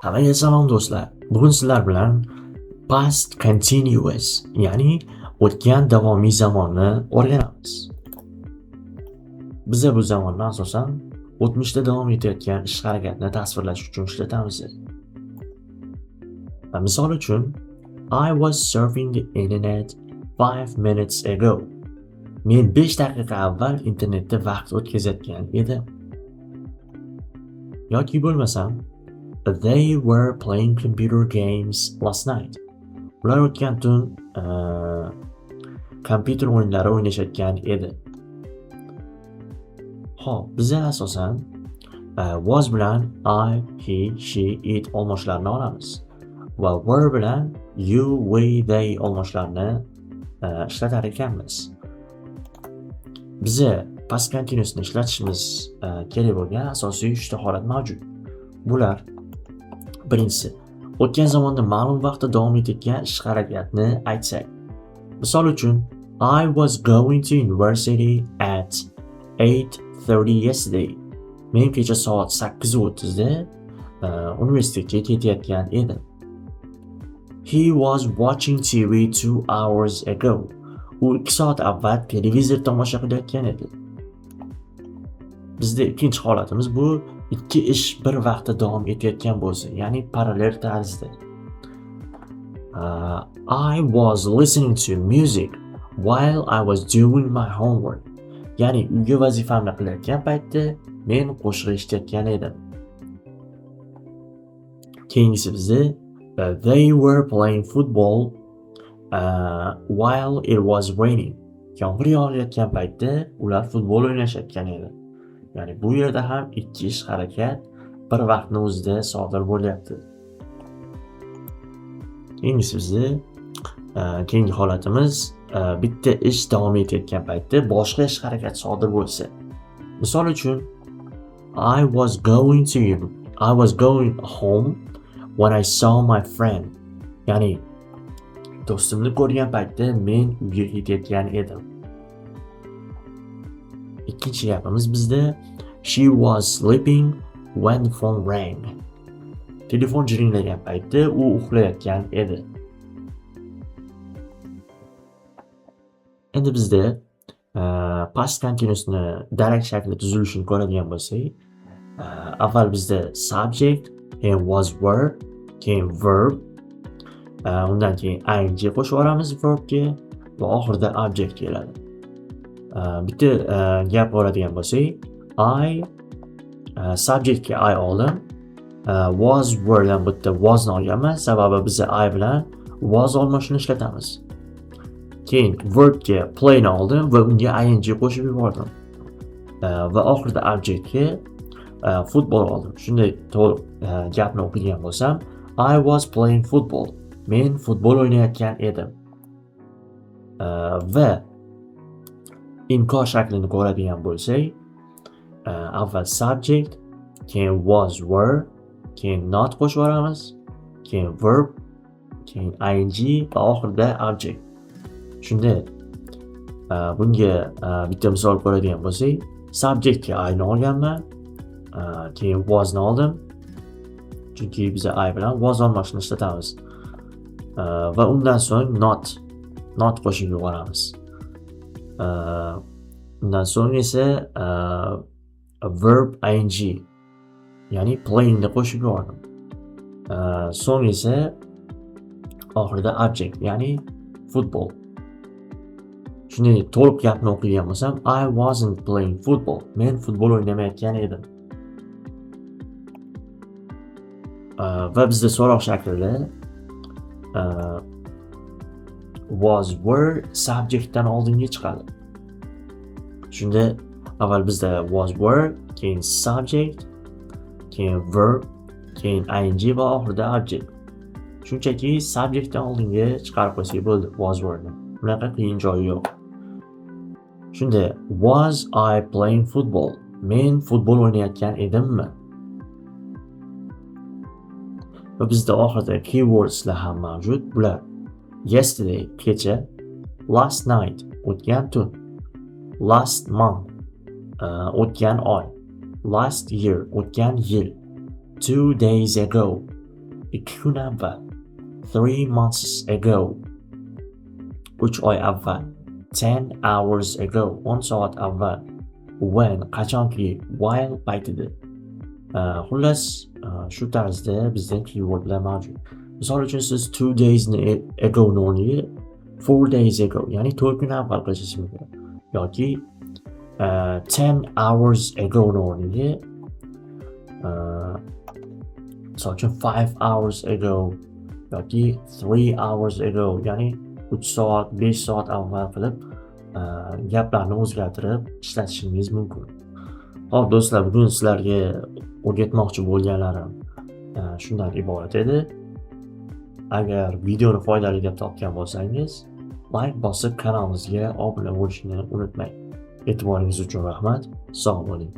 Hammaga salom do'stlar. Bugun sizlar bilan past continuous, ya'ni o'tgan davomiy zamonni o'rganamiz. Biz bu zamonni asosan o'tmishda davom etayotgan ish harakatni tasvirlash uchun ishlatamiz. Misol uchun, I was surfing the internet 5 minutes ago. Men 5 daqiqa avval internetda vaqt o'tkazayotgan edim. Yoki bo'lmasam, they were playing computer games last night. Ular o'tgan tun kompyuter o'yinlari o'ynashayotgan edi. Xo'p, biz asosan was bilan I, he, she, it olmoshlarini olamiz. Va were bilan you, we, they olmoshlarini ishlatar ekanmiz. Biza past continuousni ishlatishimiz kerak bo'lgan asosiy 3 ta holat mavjud. Bular birinchisi, o'tgan zamonda ma'lum vaqtda davom etayotgan ish harakatni aytsak. Misol uchun, I was going to university at 8:30 yesterday. Men kecha soat 8:30 da universitetga ketayotgan edim. He was watching TV 2 hours ago. U 2 soat avval televizor tomosha qilayotgan edi. Bizda ikkinchi holatimiz bu ikki ish bir vaqtda davom etayotgan bo'lsa, ya'ni parallel tarzda. I was listening to music while I was doing my homework. Ya'ni uyga vazifamni qilayotgan paytda men qo'shiq eshitayotgan edim. Keyingisi bizda they were playing football while it was raining. Yomg'ir yog'ayotgan paytda ular futbol o'ynashayotgan edi. Ya'ni bu yerda ham ikki ish harakat bir vaqtning o'zida sodir bo'lyapti. Keyingisi bizda keyingi holatimiz bitta ish davom etayotgan paytda boshqa ish harakat sodir bo'lsa. Misol uchun, I was going home when I saw my friend. Ya'ni do'stimni ko'rgan paytda men uyga ketayotgan edim. Ikkinchi gapimiz bizda she was sleeping when the phone rang. Telefon jiringlagan paytda u uxlayotgan edi. Endi bizda past continuousni direct shaklda tuzilishini ko'radigan bo'lsak, avval bizda subject, keyin was were, keyin verb, undan keyin ing qo'shib yuboramiz verbga va oxirida object keladi. Bitta gap bo'ladigan bo'lsak, I subjectga I oldim, was were dan bitta was ni olganman, sababi biz I bilan was olmoshini ishlatamiz. Keyin verbga play ni oldim va unga ing qo'shib yubordim. Va oxirida objectga football oldim. Shunday to'liq gapni o'qigan bo'lsam, I was playing football. Men futbol o'ynayotgan edim. Va inkor shaklini ko'radigan bo'lsak, avval subject, keyin was were, keyin not qo'shib yuboramiz, keyin verb, keyin ing va oxirida object. Shunda bunga bitta misol ko'radigan bo'lsak, subjectga I ni olganman, keyin was ni oldim. Chunki biz I bilan was olmoshni ishlatamiz. Va undan so'ng not qo'shib yuboramiz. Undan so'ng esa verb ing, ya'ni playing ni qo'shib yubordim. So'ng esa oxirida object, ya'ni football. Shunday to'liq gapni o'qigan bo'lsam, I wasn't playing football. Men futbol o'ynamayotgan edim. Va bizda so'roq shaklida was were subjectdan oldinga chiqadi. Shunda avval bizda was were, keyin subject, keyin verb, keyin ing va oxirida object. Shunchaki subjectdan oldinga chiqarib qo'ysak bo'ldi was were ni. Bunaqa qiyin joyi yo'q. Shunda was I playing football? Men futbol o'ynayotgan edimmi? Va bizda oxirida keywordslar ham mavjud. Bular yesterday kecha, last night o'tgan tun, last month o'tgan oy, last year o'tgan yil, 2 days ago 2 kun avval. 3 months ago. 3 oy avval. 10 hours ago. 10 soat avval. When qachonki while paytida. Xullas, shu tarzda bizda keywordlar mavjud. Misol uchun siz 2 days ago ni o'rniga 4 days ago, ya'ni 4 kun avval qilishingiz mumkin. Yoki 10 hours ago ni o'rniga misol uchun 5 hours ago yoki 3 hours ago, ya'ni 3 soat, 5 soat avval qilib gaplarni o'zgartirib ishlatishingiz mumkin. Xo'p do'stlar, bugun sizlarga o'rgatmoqchi bo'lganlarim shundan iborat edi. Agar videoni foydali deb topgan bo'lsangiz, like bosib kanalimizga obuna bo'lishni unutmang. E'tiboringiz uchun rahmat. Sog' bo'ling.